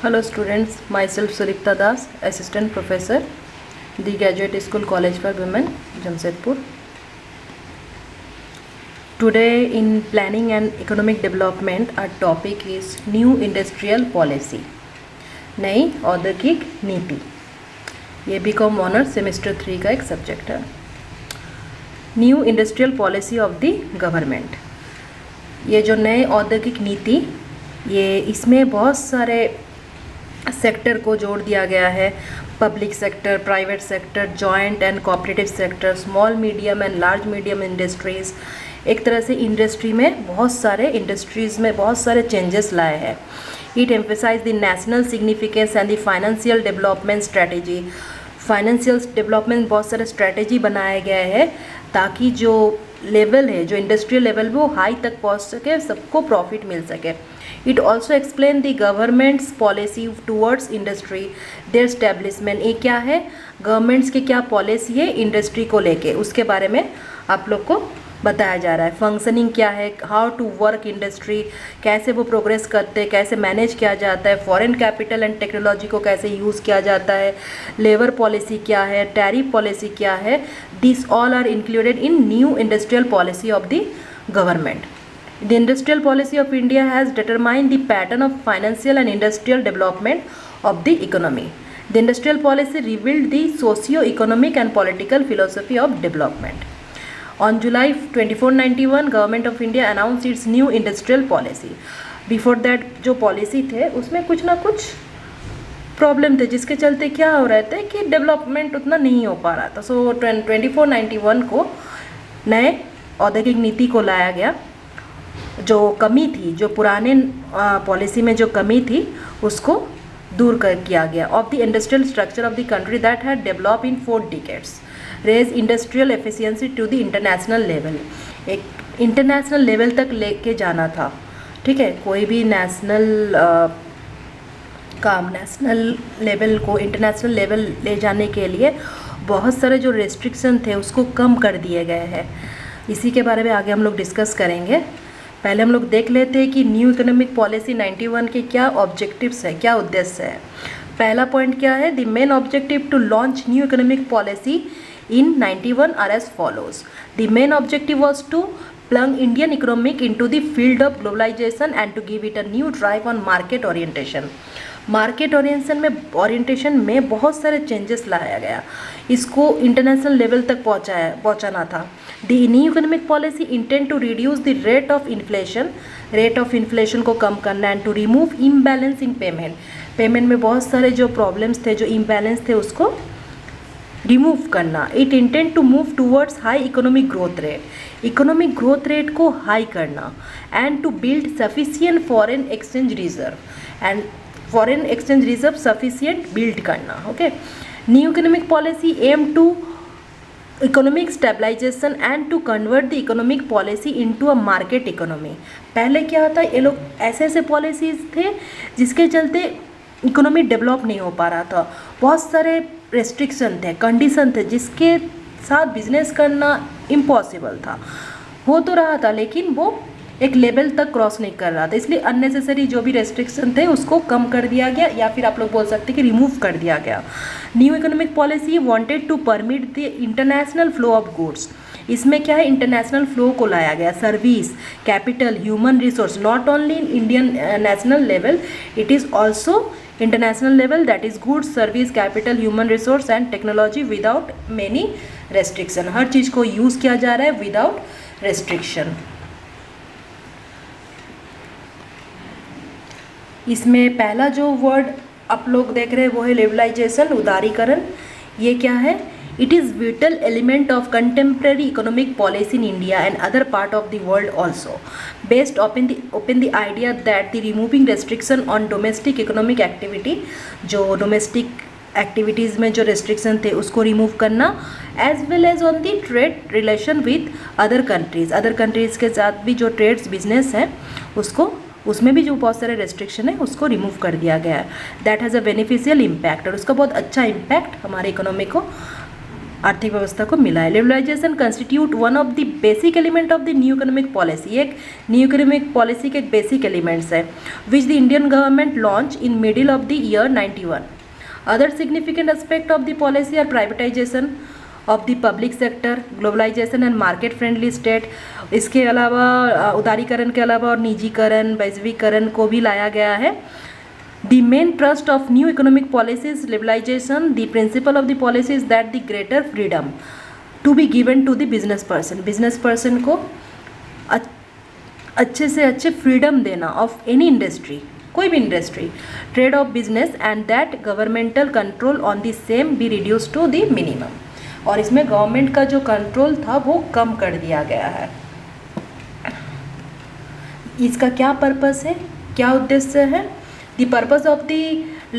Hello students, myself Suripta Das, Assistant Professor, the Graduate School College for Women, Jamshedpur. Today in Planning and Economic Development, our topic is New Industrial Policy, नई औद्योगिक नीति. ये BCom honours semester 3 का एक subject है. New industrial policy of the government. ये जो नए औद्योगिक नीति, ये इसमें बहुत सारे सेक्टर को जोड़ दिया गया है. Public sector, private sector, joint and cooperative sector, small medium and large medium industries. एक तरह से इंडस्ट्री में बहुत सारे इंडस्ट्रीज़ में बहुत सारे चेंजेस लाए हैं. It emphasize the national significance and the financial development strategy. Financial development बहुत सारे स्ट्रेटेजी बनाया गया है ताकि जो लेवल है, जो इंडस्ट्रियल लेवल वो हाई तक पहुंच सके, सबको प्रॉफिट मिल सके. It also explain the government's policy towards industry, their establishment. ये क्या है, गवर्नमेंट्स की क्या पॉलिसी है इंडस्ट्री को लेके, उसके बारे में आप लोग को बताया जा रहा है. फंक्शनिंग क्या है, हाउ टू वर्क इंडस्ट्री, कैसे वो प्रोग्रेस करते हैं, कैसे मैनेज किया जाता है, फॉरेन कैपिटल एंड टेक्नोलॉजी को कैसे यूज़ किया जाता है, लेबर पॉलिसी क्या है, टैरिफ पॉलिसी क्या है. This all are included in new industrial policy of the government. The industrial policy of India has determined the pattern of financial and industrial development of the economy. The industrial policy revealed the socio-economic and political philosophy of development. On July 2491, Government of India announced its new industrial policy. Before that जो policy थे उसमें कुछ ना कुछ problem थे, जिसके चलते क्या हो रहे थे कि डेवलपमेंट उतना नहीं हो पा रहा था. सो 2491 को नए औद्योगिक नीति को लाया गया. जो कमी थी, जो पुराने पॉलिसी में जो कमी थी, उसको दूर कर किया गया. Of the industrial structure of the country that had develop in 4 decades, raise industrial efficiency to the international level. एक इंटरनेशनल लेवल तक लेके जाना था. ठीक है, कोई भी नेशनल काम नेशनल लेवल को इंटरनेशनल लेवल ले जाने के लिए बहुत सारे जो रेस्ट्रिक्शन थे उसको कम कर दिए गए हैं. इसी के बारे में आगे हम लोग डिस्कस करेंगे. पहले हम लोग देख लेते हैं कि न्यू इकोनॉमिक पॉलिसी 91 के क्या ऑब्जेक्टिव्स है, क्या उद्देश्य है. पहला पॉइंट क्या है, the main objective to launch new economic policy in 91 are as follows. The main objective was to plunge Indian economic into the field of globalisation and to give it a new drive on market orientation. Market orientation में बहुत सारे changes लाया गया. इसको international level तक पहुंचाना था. The new economic policy intend to reduce the rate of inflation को कम करना and to remove imbalance in payment में बहुत सारे जो प्रॉब्लम्स थे, जो इम्बैलेंस थे, उसको रिमूव करना. It intend to move towards high economic growth rate को हाई करना and to build sufficient foreign exchange reserve sufficient build करना. Okay, new economic policy aim to economic stabilisation and to convert the economic policy into a market economy. पहले क्या होता है, ये लोग ऐसे पॉलिसीज थे जिसके चलते इकोनॉमी डेवलप नहीं हो पा रहा था. बहुत सारे रेस्ट्रिक्शन थे, कंडीशन थे, जिसके साथ बिजनेस करना इम्पॉसिबल था. हो तो रहा था लेकिन वो एक लेवल तक क्रॉस नहीं कर रहा था. इसलिए अननेसेसरी जो भी रेस्ट्रिक्शन थे उसको कम कर दिया गया, या फिर आप लोग बोल सकते हैं कि रिमूव कर दिया गया. New economic policy wanted to permit the international flow of goods. इसमें क्या है, इंटरनेशनल फ्लो को लाया गया. Service, capital, human resource, not only in Indian national level, it is also international level, that is goods, service, capital, human resource and technology without many restriction. हर चीज़ को use किया जा रहा है विदाउट रेस्ट्रिक्शन. इसमें पहला जो वर्ड आप लोग देख रहे हैं वो है लिबरलाइजेशन, उदारीकरण. ये क्या है, it is vital element of contemporary economic policy in India and other part of the world also, based open the idea that the removing restriction on domestic economic activity. जो डोमेस्टिक एक्टिविटीज़ में जो restriction थे उसको remove करना, as well as on the trade relation with other countries के साथ भी जो ट्रेड्स बिजनेस है उसमें भी जो बहुत सारे रेस्ट्रिक्शन है उसको रिमूव कर दिया गया है. That has a beneficial impact, और उसका बहुत अच्छा इम्पैक्ट हमारे इकोनॉमी को आर्थिक व्यवस्था को मिला है। Liberalisation constitute one of the basic element of the new economic policy, एक न्यू इकोनॉमिक पॉलिसी के एक बेसिक एलिमेंट्स है, which the Indian government launch in middle of the year 91। Other significant aspect of the policy are privatisation of the public sector, globalisation and market friendly state. इसके अलावा उदारीकरण के अलावा और निजीकरण, वैश्वीकरण को भी लाया गया है। The main thrust of new economic policy is liberalization. The principle of the policy is that the greater freedom to be given to the business person. Business person को अच्छे से अच्छे freedom देना of any industry, कोई भी industry, trade of business, and that governmental control on the same be reduce to the minimum. और इसमें government का जो कंट्रोल था वो कम कर दिया गया है। इसका क्या पर्पस है, क्या उद्देश्य है? The purpose of the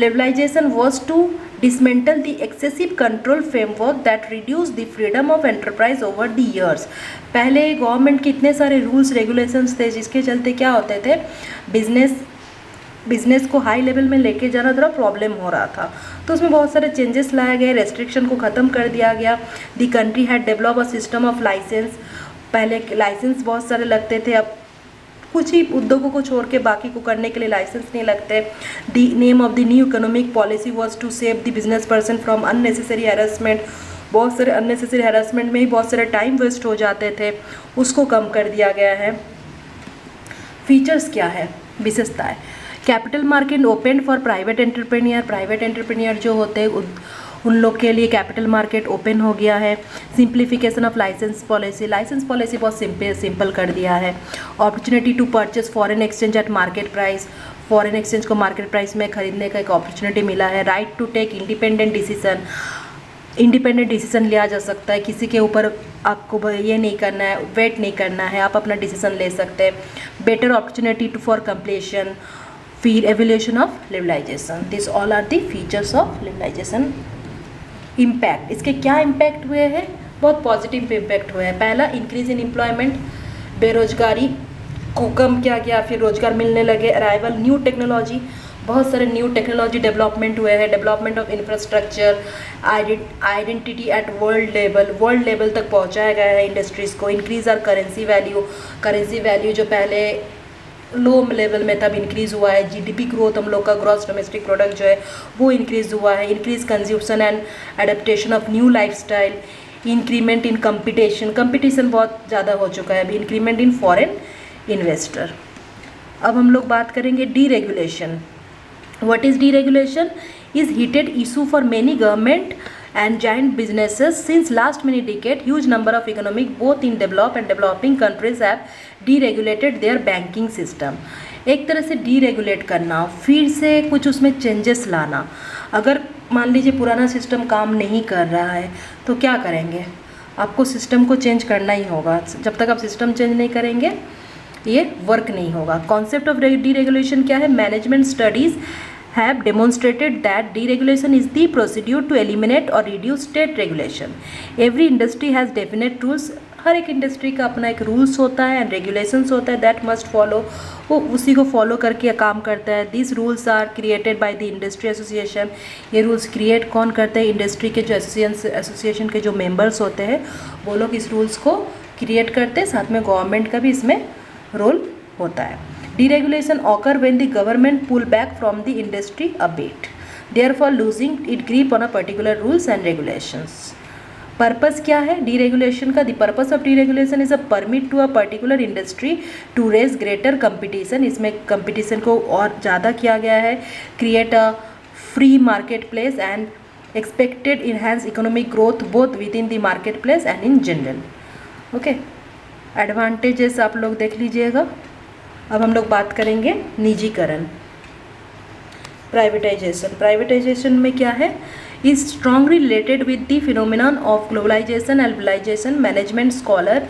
liberalization was to dismantle the excessive control framework that reduced the freedom of enterprise over the years. पहले गवर्नमेंट के इतने सारे रूल्स रेगुलेशंस थे जिसके चलते क्या होते थे, बिजनेस को हाई लेवल में लेके जाना थोड़ा प्रॉब्लम हो रहा था, तो उसमें बहुत सारे चेंजेस लाए गए, रेस्ट्रिक्शन को ख़त्म कर दिया गया। The country had develop a system of licence. पहले लाइसेंस बहुत सारे लगते थे, अब कुछ ही उद्योगों को छोड़ के बाकी को करने के लिए लाइसेंस नहीं लगते। The name of the new economic policy was to save the business person from unnecessary harassment. बहुत सारे अननेसेसरी हैरेसमेंट में ही बहुत सारे टाइम वेस्ट हो जाते थे, उसको कम कर दिया गया है। फीचर्स क्या है, विशेषताएं? Capital market open for private entrepreneur. Private entrepreneur जो होते हैं उन लोग के लिए कैपिटल मार्केट ओपन हो गया है। Simplification of licence policy, licence policy बहुत सिंपल कर दिया है। Opportunity to purchase foreign exchange at market price, foreign exchange को मार्केट प्राइस में खरीदने का एक अपॉर्चुनिटी मिला है। Right to take independent decision लिया जा सकता है, किसी के ऊपर आपको ये नहीं करना है, वेट नहीं करना है, आप अपना डिसीजन ले सकते हैं। Better opportunity to for completion, फिर evolution of liberalisation. This all are the features of liberalisation. Impact, इसके क्या इम्पैक्ट हुए हैं? बहुत पॉजिटिव इम्पैक्ट हुए हैं। पहला, इंक्रीज इन एम्प्लॉयमेंट, बेरोजगारी को कम किया गया, फिर रोजगार मिलने लगे। अराइवल न्यू टेक्नोलॉजी, बहुत सारे न्यू टेक्नोलॉजी डेवलपमेंट हुए हैं। Development of infrastructure, identity at world level तक पहुंचाया गया है इंडस्ट्रीज़ को। इंक्रीज आर करेंसी वैल्यू जो पहले लो लेवल में तब इंक्रीज़ हुआ है। जीडीपी ग्रोथ, हम लोग का ग्रॉस डोमेस्टिक प्रोडक्ट जो है वो इंक्रीज़ हुआ है। Increase consumption and adaptation of new lifestyle. Increment in competition बहुत ज़्यादा हो चुका है अभी। Increment in foreign investor. अब हम लोग बात करेंगे deregulation. What is deregulation? Is heated issue for many government and giant businesses since last many decades. Huge number of economic both in developed and developing countries have deregulated their banking system. एक तरह से deregulate करना, फिर से कुछ उसमें changes लाना। अगर मान लीजिए पुराना सिस्टम काम नहीं कर रहा है तो क्या करेंगे? आपको सिस्टम को चेंज करना ही होगा। जब तक आप सिस्टम चेंज नहीं करेंगे ये वर्क नहीं होगा। कॉन्सेप्ट ऑफ डीरेगुलेशन क्या है? Management studies have demonstrated that deregulation is the procedure to eliminate or reduce state regulation. Every industry has definite rules. हर एक इंडस्ट्री का अपना एक रूल्स होता है एंड रेगुलेशंस होता है दैट मस्ट फॉलो, वो उसी को फॉलो करके काम करता है। This rules are created by the industry association. ये रूल्स क्रिएट कौन करते हैं? इंडस्ट्री के जो एसोसिएशन के जो मेंबर्स होते हैं वो लोग इस रूल्स को क्रिएट करते हैं, साथ में गवर्नमेंट का भी इसमें रोल होता है। Deregulation occur when the government pull back from the industry a bit, therefore losing its grip on a particular rules and regulations. Purpose क्या है डीरेगुलेशन का? The purpose of deregulation is a permit to a particular industry to raise greater competition. इसमें competition को और ज़्यादा किया गया है। Create a free market place and expected enhance economic growth both with in the market place and in general. Okay, advantages आप लोग देख लीजिएगा। अब हम लोग बात करेंगे निजीकरण, प्राइवेटाइजेशन में क्या है? Is strongly related with the phenomenon of globalisation and liberalisation. Management scholar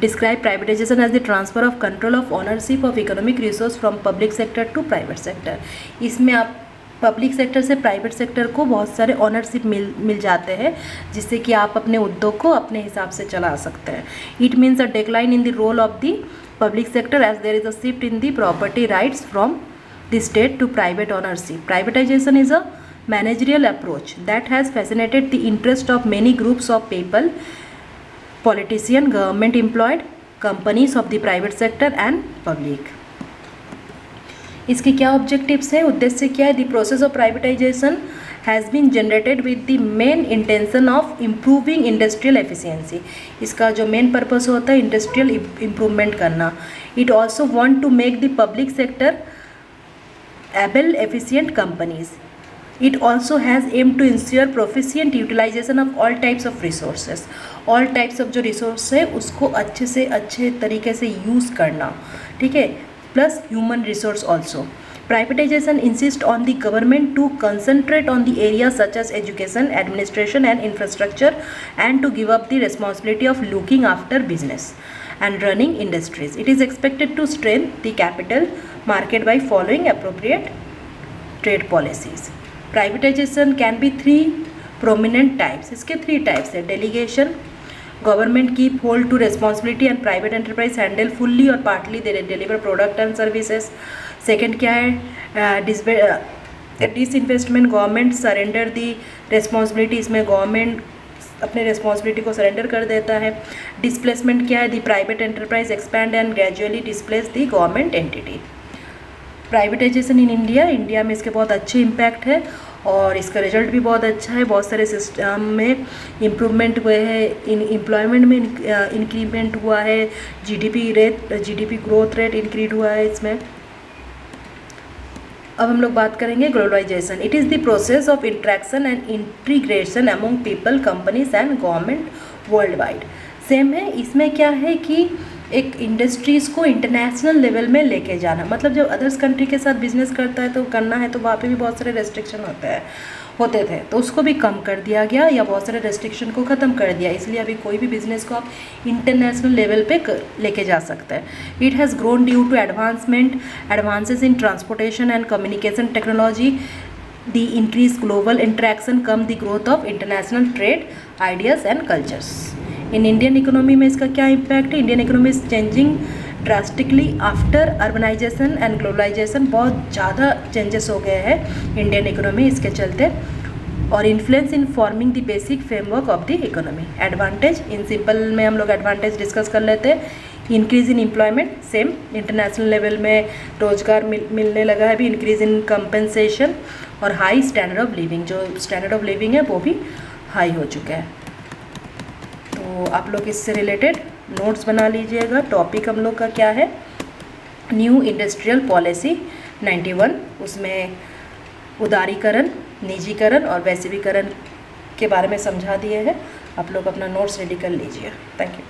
describe privatisation as the transfer of control of ownership of economic resource from public sector to private sector. इसमें आप public sector से private sector को बहुत सारे ownership मिल जाते हैं जिससे कि आप अपने उद्योग को अपने हिसाब से चला सकते हैं। It means a decline in the role of the public sector as there is a shift in the property rights from the state to private ownership. Privatization is a managerial approach that has fascinated the interest of many groups of people, politician, government employed, companies of the private sector and public. इसके क्या objectives है, उद्देश्य क्या है? The process of privatisation has been generated with the main intention of improving industrial efficiency. इसका जो main purpose होता है इंडस्ट्रियल इम्प्रूवमेंट करना. It also want to make the public sector able efficient companies. It also has aimed to ensure proficient utilization of all types of resources. All types of जो resource है उसको अच्छे से अच्छे तरीके से यूज़ करना, ठीक है, plus human resource also. Privatization insists on the government to concentrate on the areas such as education, administration and infrastructure and to give up the responsibility of looking after business and running industries. It is expected to strengthen the capital market by following appropriate trade policies. Privatization can be three prominent types. इसके 3 types है. Delegation, government keep hold to responsibility and private enterprise handle fully or partly they deliver product and services. Second क्या है? Disinvestment, government surrender the responsibility. इसमें government अपने responsibility को surrender कर देता है. Displacement क्या है? The private enterprise expand and gradually displace the government entity. Privatisation in India में इसके बहुत अच्छे इम्पैक्ट है और इसका रिजल्ट भी बहुत अच्छा है. बहुत सारे सिस्टम में इम्प्रूवमेंट हुए हैं, इन एम्प्लॉयमेंट में इंक्रीमेंट हुआ है, जीडीपी ग्रोथ रेट इंक्रीज हुआ है इसमें. अब हम लोग बात करेंगे globalisation. It is the process of interaction and integration among people, companies and government world wide. Same है. इसमें क्या है कि एक इंडस्ट्रीज़ को इंटरनेशनल लेवल में लेके जाना. मतलब जब अदर्स कंट्री के साथ बिजनेस करता है तो करना है तो वहाँ पे भी बहुत सारे रेस्ट्रिक्शन होते थे तो उसको भी कम कर दिया गया या बहुत सारे रेस्ट्रिक्शन को ख़त्म कर दिया. इसलिए अभी कोई भी बिजनेस को आप इंटरनेशनल लेवल पे लेके जा सकते हैं. It has grown due to advances in transportation and communication technology, the increase global interaction come the growth of international trade ideas and cultures. इन इंडियन इकोनॉमी में इसका क्या इम्पैक्ट है? Indian economy is changing drastically after urbanisation and globalisation. बहुत ज़्यादा changes हो गए हैं इंडियन इकोनॉमी इसके चलते. और influence in forming the basic framework of the economy. Advantage, in simple में हम लोग एडवांटेज डिस्कस कर लेते हैं. Increase in employment, same international level में रोजगार मिलने लगा है अभी. इंक्रीज इन कंपनसेशन और हाई स्टैंडर्ड ऑफ लिविंग. जो स्टैंडर्ड ऑफ लिविंग है वो भी हाई हो चुका है. तो आप लोग इससे रिलेटेड नोट्स बना लीजिएगा. टॉपिक हम लोग का क्या है? New industrial policy 91. उसमें उदारीकरण, निजीकरण और वैश्वीकरण के बारे में समझा दिए हैं. आप लोग अपना नोट्स रेडी कर लीजिए. Thank you.